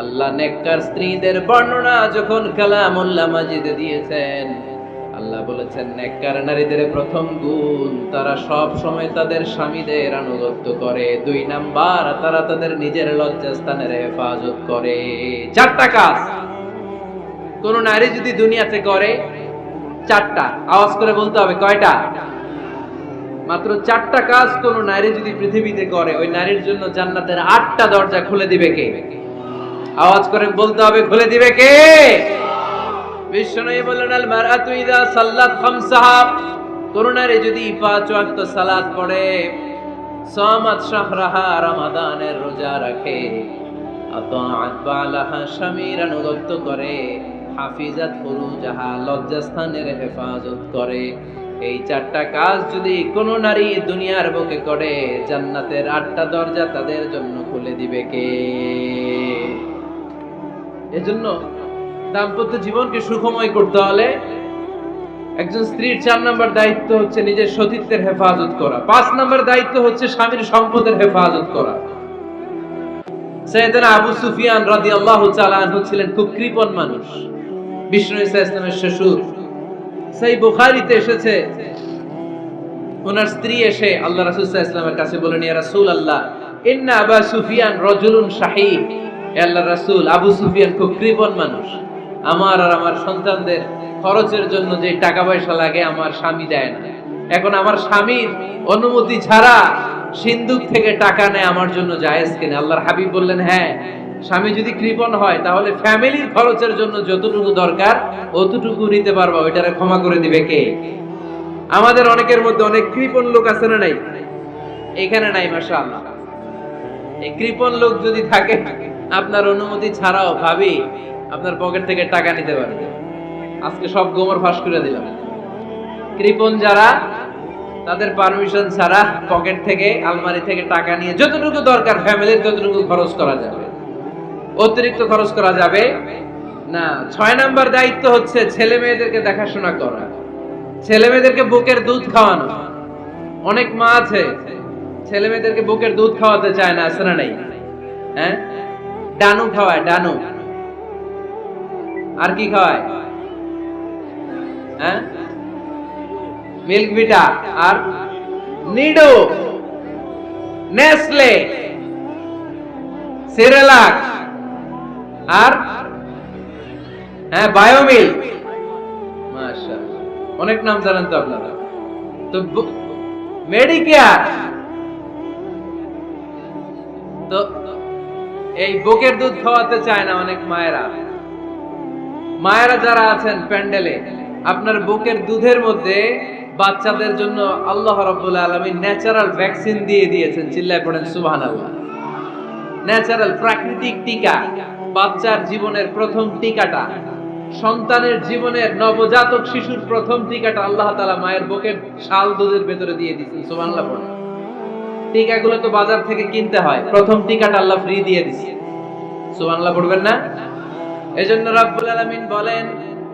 আল্লাহ নেককার স্ত্রীদের বর্ণনা যখন কালামুল্লাহ মাজিদে দিয়েছেন, আল্লাহ বলেছেন নেককার নারীদের প্রথম গুণ, তারা সব সময় তাদের স্বামীদের আনুগত্য করে। 2 নাম্বার, তারা তাদের নিজের লজ্জাস্থানের হেফাজত করে। 4টা কাজ কোন নারী যদি দুনিয়াতে করে, 4টা, আওয়াজ করে বলতে হবে কয়টা? মাত্র 4টা কাজ কোন নারী যদি পৃথিবীতে করে, ওই নারীর জন্য জান্নাতের 8টা দরজা খুলে দিবে কে? আওয়াজ করে বলতে হবে, খুলে দিবে কে? বিশ্বনবী বললেন, আল মারআতু ইযা সাল্লাত খামসাহা, কোন নারী যদি 5 ওয়াক্ত সালাত পড়ে, সামাত শাহরাহা, রমাদানের রোজা রাখে, আতাআত বালাহা, স্বামীর আনুগত্য করে, হাফিজাত ফুরুজাহা, লজ্জাস্থানের হেফাজত করে, এই 4টা কাজ যদি কোন নারী দুনিয়ার বুকে করে, জান্নাতের 8টা দরজা তাদের জন্য খুলে দিবে কে? এজন্য দাম্পত্য জীবনকে সুখময় করতে হলে একজন স্ত্রীর 4 নম্বর দায়িত্ব হচ্ছে নিজের সতীত্বের হেফাজত করা। 5 নম্বর দায়িত্ব হচ্ছে স্বামীর সম্পদের হেফাজত করা। সাইয়েদনা আবু সুফিয়ান রাদিয়াল্লাহু তাআলা আনহু ছিলেন খুব কৃপণ মানুষ, বিষ্ণু ইসলামের শ্বশুর। সেই বুখারীতে এসেছে, ওনার স্ত্রী এসে আল্লাহ রাসূল সাল্লাল্লাহু আলাইহি ওয়াসাল্লামের কাছে বলেন, ইয়া রাসূলুল্লাহ, ইন্না আবা সুফিয়ান রাজুলুন শাহীহ, হে আল্লাহর রাসূল, আবু সুফিয়ান খুব কৃপণ মানুষ, আমার আর আমার সন্তানদের খরচের জন্য যে টাকা পয়সা লাগে আমার স্বামী দেয় না। এখন আমার স্বামীর অনুমতি ছাড়া সিন্ধুক থেকে টাকা নেয় আমার জন্য জায়েজ কিনা? আল্লাহর হাবিব বললেন, হ্যাঁ, স্বামী যদি কৃপণ হয় তাহলে ফ্যামিলির খরচের জন্য যতটুকু দরকার অতটুকু নিতে পারবা, ওইটারে ক্ষমা করে দিবে কে? আমাদের অনেকের মধ্যে অনেক কৃপণ লোক আছে না নাই? এখানে নাই মাশাআল্লাহ। এই কৃপণ লোক যদি থাকে, আপনার অনুমতি ছাড়াও ভাবি আপনার পকেট থেকে টাকা নিতে পারবে। আজকে সব গোমর ফাঁস করে দিলাম। কৃপণ যারা, তাদের পারমিশন ছাড়া পকেট থেকে, আলমারি থেকে টাকা নিয়ে যতটুকু দরকার ফ্যামিলির ততটুকু খরচ করা যাবে, অতিরিক্ত খরচ করা যাবে না। 6 নাম্বার দায়িত্ব হচ্ছে ছেলে মেয়েদেরকে দেখাশোনা করা, ছেলে মেয়েদেরকে বুকের দুধ খাওয়ানো। অনেক মা আছে ছেলে মেয়েদেরকে বুকের দুধ খাওয়াতে চায় না, আছে না নাই? হ্যাঁ, ডানু খাওয়ায়, ডানু। আর কি খাওয়ায়? হ্যাঁ, মিল্ক ভিটা আর নিডো, নেসলে, সেরেলাক আর হ্যাঁ বায়োমিল। মাশাআল্লাহ, অনেক নাম জানেন তো আপনারা। তো মেডিকেয়ার, তো এই বুকের দুধ খাওয়াতে চায় না অনেক মায়েরা। মায়েরা যারা আছেন প্যান্ডেলে, আপনার বুকের দুধের মধ্যে বাচ্চাদের জন্য আল্লাহ রাব্বুল আলামিন ন্যাচারাল ভ্যাকসিন দিয়ে দিয়েছেন। চিল্লায় পড়েন সুবহানাল্লাহ। ন্যাচারাল, প্রাকৃতিক টিকা, বাচ্চার জীবনের প্রথম টিকাটা, সন্তানের জীবনের নবজাতক শিশুর প্রথম টিকাটা আল্লাহ তাআলা মায়ের বুকের শাল দুধের ভেতরে দিয়ে দিয়েছেন। সুবহানাল্লাহ পড়েন। টিকাগুলো তো বাজার থেকে কিনতে হয়, প্রথম টিকাটা আল্লাহ ফ্রি দিয়ে দিয়েছে। সুবহানাল্লাহ পড়বেন না? এজন্য রাব্বুল আলামিন বলেন,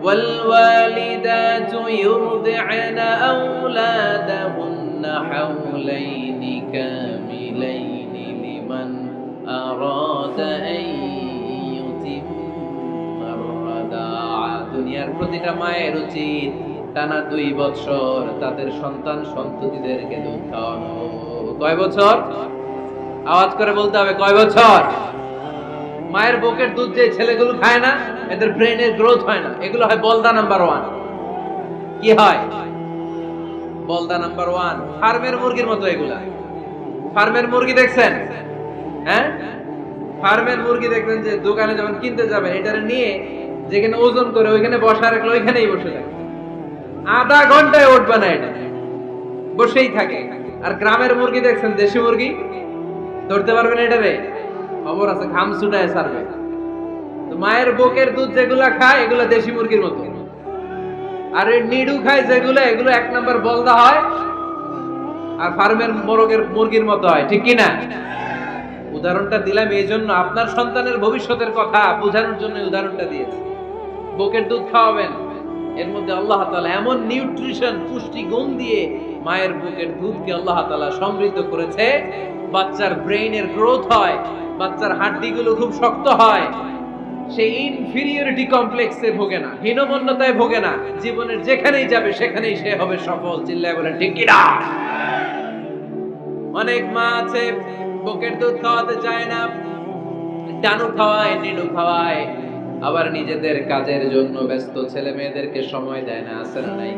ওয়াল ওয়ালিদাতু ইউরদি'না আওলাদাহুন্না হাওলাইনি কামিলাইনি লিমান আরাদা আন ইউতিম্মা রাদাআ। দুনিয়ার প্রতিটা মায়ের উচিত টানা 2 বছর তাদের সন্তান সন্ততিদেরকে দুধ খাওয়ানো। কয় বছর? আওয়াজ করে বলতে হবে, কয় বছর? মায়ের বুকের দুধ যে ছেলেগুলো খায় না, এদের ব্রেনের গ্রোথ হয় না। এগুলো হয় বলদা নাম্বার 1। কি হয়? বলদা নাম্বার 1, ফার্মের মুরগির মতো এগুলা। ফার্মের মুরগি দেখছেন? হ্যাঁ, ফার্মের মুরগি দেখবেন যে দোকানে যখন কিনতে যাবেন, এটারে নিয়ে যেখানে ওজন করে ওইখানে বসা রাখলে ওইখানেই বসে থাকে, আধা ঘন্টায় উঠবে না, এটা বসেই থাকে। আর গ্রামের মুরগি দেখছেন, দেশি মুরগি, ধরতে পারবেন এটারে? খবর আছে, ঘাম ছুটায় ছাড়বে। তো মায়ের বুকের দুধ যেগুলা খায় এগুলা দেশি মুরগির মতো, আর এই নিডু খায় যেগুলা, এগুলো 1 নাম্বার বলদা হয়, আর ফার্মের মুরগির মতো হয়। ঠিক কি না? উদাহরণটা দিলাম এই জন্য, আপনার সন্তানের ভবিষ্যতের কথা বোঝানোর জন্য উদাহরণটা দিয়েছি। বুকের দুধ খাওয়াবেন, এর মধ্যে আল্লাহ তাআলা এমন নিউট্রিশন, পুষ্টি গুণ দিয়ে মায়ের বুকের দুধকে আল্লাহ তাআলা সমৃদ্ধ করেছে, বাচ্চার ব্রেইনের গ্রোথ হয়, বাচ্চার হাড্ডিগুলো খুব শক্ত হয়, সে ইনফিরিয়রিটি কমপ্লেক্সে ভোগে না, হীনমন্যতায় ভোগে না, জীবনের যেখানেই যাবে সেখানেই সে হবে সফল। চিল্লায় বলেন ঠিক কি না? অনেক মা আছে বুকের দুধ খাওয়াতে চায় না, ডানু খাওয়ায়, নিডু খাওয়ায়, আবার নিজেদের কাজের জন্য ব্যস্ত, ছেলে মেয়েদেরকে সময় দেয় না। আছে না নাই?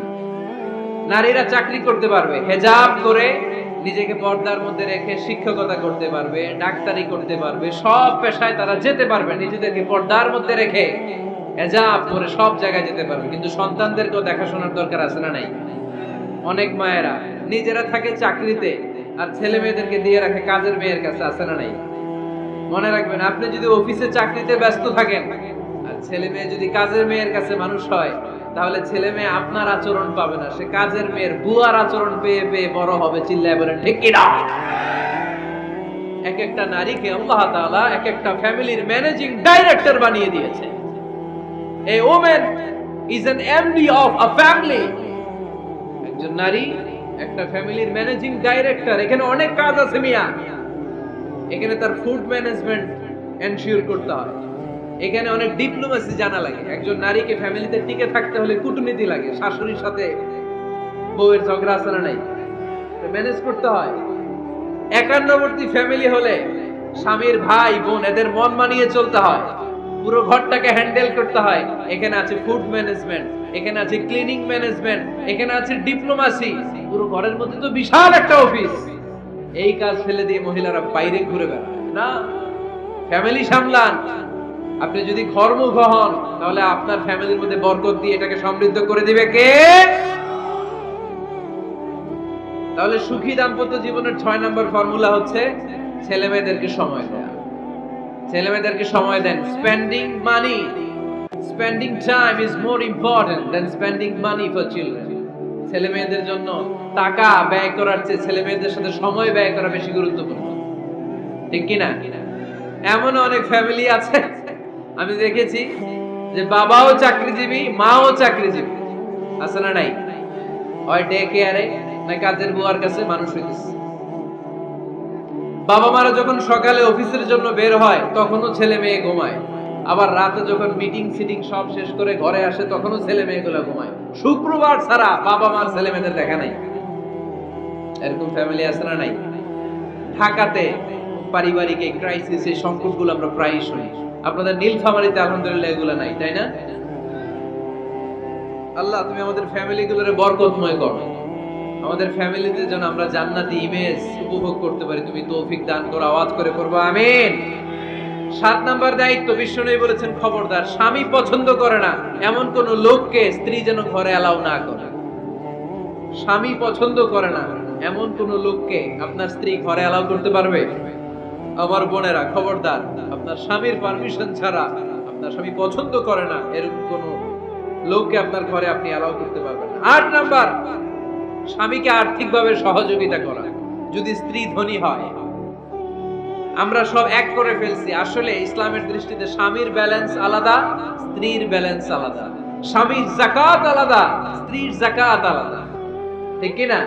নারীরা চাকরি করতে পারবে, হেজাব করে নিজেকে পর্দার মধ্যে রেখে শিক্ষকতা করতে পারবে, ডাক্তারি করতে পারবে, সব পেশায় তারা যেতে পারবে, নিজেদেরকে পর্দার মধ্যে রেখে হেজাব করে সব জায়গায় যেতে পারবে। কিন্তু সন্তানদেরকেও দেখাশোনার দরকার আছে না নাই? অনেক মায়েরা নিজেরা থাকে চাকরিতে আর ছেলে মেয়েদেরকে দিয়ে রাখে কাজের মেয়ের কাছে। আছে না নাই? মনে রাখবেন, আপনি যদি অফিসে চাকরিতে ব্যস্ত থাকেন আর ছেলে মেয়ে যদি কাজের মেয়ের কাছে মানুষ হয়, তাহলে ছেলে মেয়ে আপনার আচরণ পাবে না, সে কাজের মেয়ের বুয়ার আচরণ পেয়ে পেয়ে বড় হবে। চিল্লায় বলেন ঠিক কি না? এক একটা নারীকে আল্লাহ তাআলা এক একটা ফ্যামিলির ম্যানেজিং ডাইরেক্টর বানিয়ে দিয়েছে। A woman is an MD of a family. একজন নারী একটা ফ্যামিলির ম্যানেজিং ডাইরেক্টর। এখানে অনেক কাজ আছে মিয়া। এখানে তার ফুড ম্যানেজমেন্ট এনশিওর করতে হয়, এখানে অনেক ডিপ্লোমেসি জানা লাগে। একজন নারীকে ফ্যামিলিতে টিকে থাকতে হলে কূটনীতি লাগে, শাশুড়ির সাথে বউয়ের ঝগড়া আছে না নাই, ম্যানেজ করতে হয়। একান্নবর্তী ফ্যামিলি হলে স্বামীর ভাই বোন এদের মন মানিয়ে চলতে হয়, পুরো ঘরটাকে হ্যান্ডেল করতে হয়। এখানে আছে ফুড ম্যানেজমেন্ট, এখানে আছে ক্লিনিং ম্যানেজমেন্ট, এখানে আছে ডিপ্লোমাসি। পুরো ঘরের মধ্যে তো বিশাল একটা অফিস। এই কাজ ফেলে দিয়ে মহিলারা বাইরে ঘুরে বেড়ায় না, ফ্যামিলি সামলান। আপনি যদি ঘরমুখ হন তাহলে আপনার ফ্যামিলির মধ্যে বরকত দিয়ে এটাকে সমৃদ্ধ করে দিবে কে? তাহলে সুখী দাম্পত্য জীবনের 6 নম্বর ফর্মুলা হচ্ছে ছেলে মেয়েদেরকে সময় দেওয়া। ছেলে মেয়েদেরকে সময় দেন। Spending money, spending time is more important than spending money for children. ছেলে মেয়েদের জন্য টাকা ব্যয় করার চেয়ে ছেলে মেয়েদের সাথে সময় ব্যয় করা বেশি গুরুত্বপূর্ণ। ঠিক কি না? এমন অনেক ফ্যামিলি আছে আমি দেখেছি যে বাবাও চাকরিজীবী, মাও চাকরিজীবী। আছে না নাই? হয় ডে কেয়ারে না কাজের বুয়ার কাছে মানুষ হইতেছে। বাবা মারা যখন সকালে অফিসের জন্য বের হয় তখনও ছেলে মেয়ে ঘুমায়, আবার রাতে যখন মিটিং সিটিং সব শেষ করে ঘরে আসে তখনও ছেলে মেয়েগুলো ঘুমায়। শুক্রবার ছাড়া বাবা মার ছেলে মেয়েদের দেখা নাই। এরকম ফ্যামিলি আছে না নাই? ঢাকাতে পারিবারিক এই ক্রাইসিস, এই সংকটগুলো আমরা প্রায়ই শুনি। আপনাদের নীলফামারীতে আলহামদুলিল্লাহ এগুলো নাই, তাই না? আল্লাহ তুমি আমাদের ফ্যামিলিগুলোরে বরকতময় করো, আমাদের ফ্যামিলিতে যেন আমরা জান্নাতি ইমেজ উপভোগ করতে পারি। তুমি তৌফিক দান করো, আওয়াজ করে পড়বো আমিন। 7 নাম্বার দায়িত্ব, বিশ্বনবী বলেছেন খবরদার, স্বামী পছন্দ করে না এমন কোন লোককে স্ত্রী যেন ঘরে অ্যালাউ না করে। স্বামী পছন্দ করে না এমন কোন লোককে আপনার স্ত্রী ঘরে অ্যালাউ করতে পারবে? আমার বোনেরা খবরদার, আপনার স্বামীর পারমিশন ছাড়া, আপনার স্বামী পছন্দ করে না এরকম কোন লোককে আপনার ঘরে আপনি অ্যালাউ করতে পারবেন না। 8 নাম্বার, স্বামীকে আর্থিকভাবে সহযোগিতা করা। যদি স্ত্রী ধনী হয়, আমরা সব এক করে ফেলছি। আসলে ইসলামের দৃষ্টিতে স্বামীর ব্যালেন্স আলাদা, স্ত্রীর ব্যালেন্স আলাদা। স্বামীর যাকাত আলাদা, স্ত্রীর যাকাত আলাদা। ঠিক কি না?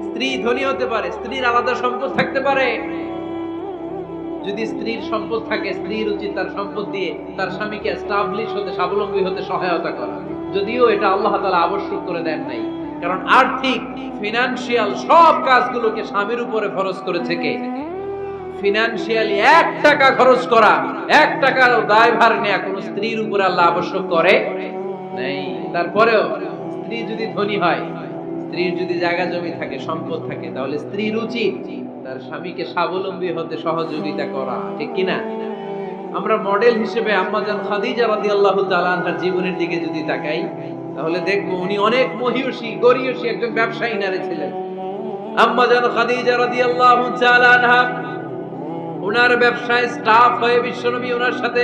স্ত্রী ধনী হতে পারে, স্ত্রীর আলাদা সম্পদ থাকতে পারে। যদি স্ত্রীর সম্পদ থাকে, স্ত্রীর উচিত তার সম্পদ দিয়ে তার স্বামীকে এস্টাবলিশ হতে, স্বাবলম্বী হতে সহায়তা করা। যদিও এটা আল্লাহ তাআলা আবশ্যক করে দেন নাই, কারণ আর্থিক ফিনান্সিয়াল সব কাজগুলোকে স্বামীর উপরে ফরজ করেছে কে? ফিনান্সিয়ালি 1 টাকা খরচ করা, 1 টাকার দায়ভার নেওয়া কোন স্ত্রীর উপরে আল্লাহ আবশ্যক করে নাই। তারপরেও স্ত্রী যদি ধনী হয়, স্ত্রীর যদি জায়গা জমি থাকে, সম্পদ থাকে, তাহলে স্ত্রীর উচিত তার স্বামীকে স্বাবলম্বী হতে সহযোগিতা করা। ঠিক কি না? আমরা মডেল হিসেবে আম্মা জান খাদিজা রাদিয়াল্লাহু তাআলা আনহার জীবনের দিকে যদি তাকাই, তাহলে দেখবো উনি অনেক মহিয়সী, গরিয়সী একজন ব্যবসায়ী নারী ছিলেন। আম্মা জান খাদিজা রাদিয়াল্লাহু তাআলা আনহা ওনার ব্যবসায় স্টাফ হয়ে বিশ্বনবী ওনার সাথে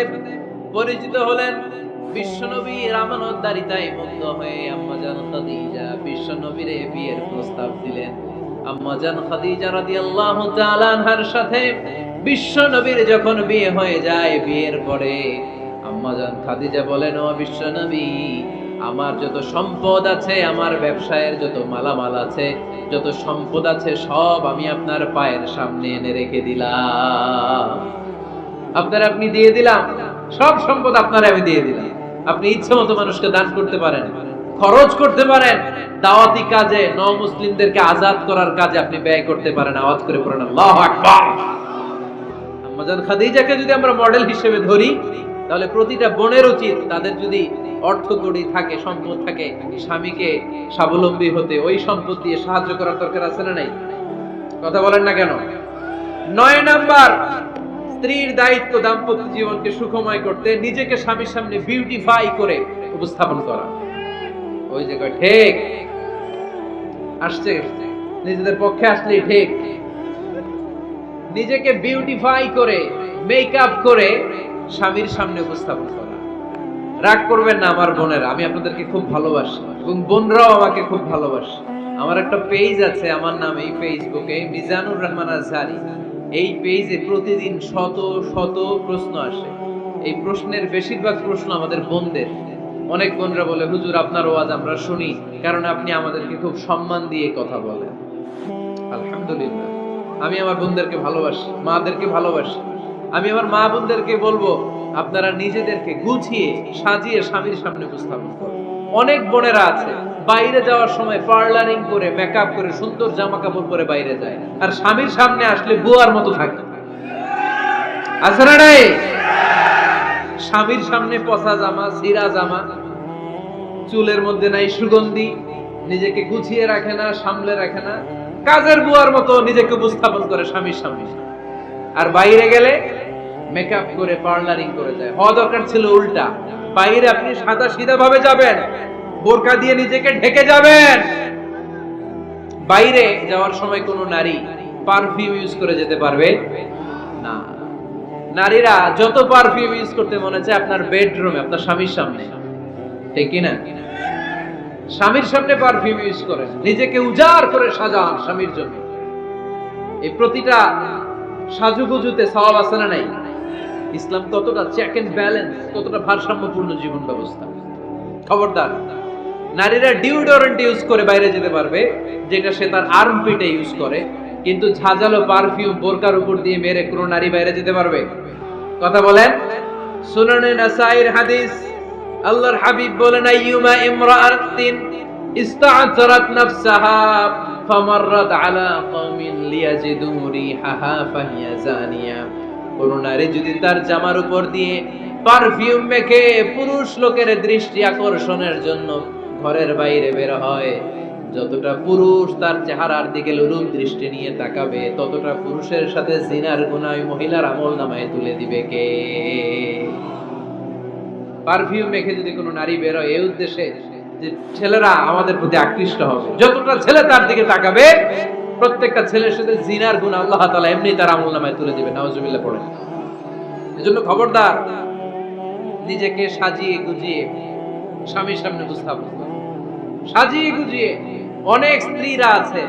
পরিচিত হলেন। বিশ্বনবী আমানতদারিতায় মুগ্ধ হয়ে আম্মা জান খাদিজা বিশ্বনবীর বিয়ের প্রস্তাব দিলেন। আম্মা জান খাদিজা রাদিয়াল্লাহু তাআলা আনহার সাথে বিশ্বনবীর যখন বিয়ে হয়ে যায়, বিয়ের পরে আম্মা জান খাদিজা বলেন, ও বিশ্বনবী, আমার যত সম্পদ আছে, আমার ব্যবসায়ের যত মালামাল আছে, যত সম্পদ আছে, সব আমি আপনার পায়ের সামনে এনে রেখে দিলাম। আপনি দিয়ে দিলাম, সব সম্পদ আপনারা আমি দিয়ে দিলাম। আপনি ইচ্ছে মতো মানুষকে দান করতে পারেন, খরচ করতে পারেন, দাওয়াতি কাজে, মুসলিমদেরকে আজাদ করার কাজে আপনি ব্যয় করতে পারেন। আওয়াজ করে পড়েন আল্লাহু আকবার। আম্মাজান খাদিজাকে যদি আমরা মডেল হিসেবে ধরি, তাহলে প্রতিটা বোনের উচিত তাদের যদি অর্থ কড়ি থাকে, সম্পদ থাকে, স্বামীকে স্বাবলম্বী হতে ওই সম্পদ দিয়ে সাহায্য করার দরকার আছে না নাই? কথা বলেন না কেন? 9 নাম্বার, স্ত্রীর দায়িত্ব দাম্পত্য জীবনকে সুখময় করতে নিজেকে স্বামীর সামনে বিউটিফাই করে উপস্থাপন করা। ওই যে কয় ঠিক আসছে, নিজেদের পক্ষে আসলেই ঠিক। নিজেকে বিউটিফাই করে, মেকআপ করে স্বামীর সামনে উপস্থাপন করা। রাগ করবেন না আমার বোনেরা, আমি আপনাদেরকে খুব ভালোবাসি এবং বোনরাও আমাকে খুব ভালোবাসে। আমার একটা পেজ আছে আমার নামে, এই ফেসবুকে মিজানুর রহমান আজহারি। এই পেজে প্রতিদিন শত শত প্রশ্ন আসে। এই প্রশ্নের বেশিরভাগ প্রশ্ন আমাদের বোনদের। অনেক বোনরা বলে, হুজুর আপনার ওয়াজ আমরা শুনি, কারণ আপনি আমাদেরকে খুব সম্মান দিয়ে কথা বলেন। আলহামদুলিল্লাহ, আমি আমার বোনদেরকে ভালোবাসি, মাদেরকে ভালোবাসি। আমি আমার মা বোনদেরকে বলবো, আপনারা নিজেদেরকে গুছিয়ে সাজিয়ে স্বামীর সামনে উপস্থাপন করুন। অনেক বোনেরা আছে বাইরে যাওয়ার সময় পার্লারিং করে, মেকআপ করে, সুন্দর জামা কাপড় পরে বাইরে যায়, আর স্বামীর সামনে আসলে বুয়ার মতো থাকে। আছে না নাই? স্বামীর সামনে পচা জামা, ছিঁড়া জামা, চুলের মধ্যে নাই সুগন্ধি, নিজেকে গুছিয়ে রাখে না, সামলে রাখে না, কাজের বুয়ার মতো নিজেকে উপস্থাপন করে স্বামীর সামনে। আর বাইরে গেলে মেকআপ করে, পার্লারিং করে যায়। হওয়া দরকার ছিল উল্টা। বাইরে আপনি সাদা সিধা ভাবে যাবেন, বোরকা দিয়ে নিজেকে ঢেকে যাবেন। বাইরে যাওয়ার সময় কোন নারী পারফিউম ইউজ করে যেতে পারবে না। নারীরা যত পারফিউম ইউজ করতে মনে চায় আপনার বেডরুমে, আপনার স্বামীর সামনে, ঠিক কিনা? স্বামীর সামনে পারফিউম ইউজ করেন, নিজেকে উজাড় করে সাজান স্বামীর জন্য। এই প্রতিটা সাজুগুজুতে সওয়াব আছে না নাই? ইসলাম কতটা চেক এন্ড ব্যালেন্স, কতটা ভারসাম্যপূর্ণ জীবন ব্যবস্থা। খবরদার, নারীরা ডিওডোরেন্ট ইউজ করে বাইরে যেতে পারবে, যেটা সে তার আর্মপিটে ইউজ করে, কিন্তু ঝাঁঝালো পারফিউম বোরকার উপর দিয়ে মেরে কোন নারী বাইরে যেতে পারবে? কথা বলেন। সুনানে নাসাইর হাদিস, আল্লাহর হাবিব বলেন, আইয়ুমা ইমরাআতিন ইস্তা'তারাত নাফসাহা ফামাররাত আলা কওমিন লিয়াজিদু রিহাহা ফাহিয়া জানিয়া। কোন নারী যদি তার জামার উপর দিয়ে পারফিউম মেখে পুরুষ লোকের দৃষ্টি আকর্ষণের জন্য ঘরের বাইরে বের হয়, যতটা পুরুষ তার চেহারার দিকে লোলুপ দৃষ্টি নিয়ে তাকাবে, ততটা পুরুষের সাথে জিনার গুনাহ মহিলার আমলনামায় তুলে দিবে কে? পারফিউম মেখে যদি কোনো নারী বের হয় এই উদ্দেশ্যে যে ছেলেরা আমাদের প্রতি আকৃষ্ট হবে, যতটা ছেলে তার দিকে তাকাবে, প্রত্যেকটা ছেলের সাথে জিনার গুনাহ আল্লাহ তাআলা এমনি তার আমলনামায় তুলে দিবে। নাউজুবিল্লাহ পড়েন। এজন্য খবরদার, নিজেকে সাজিয়ে গুজিয়ে স্বামীর সামনে উপস্থাপন করুন, সাজিয়ে গুজিয়ে। অনেক স্ত্রীরা আছে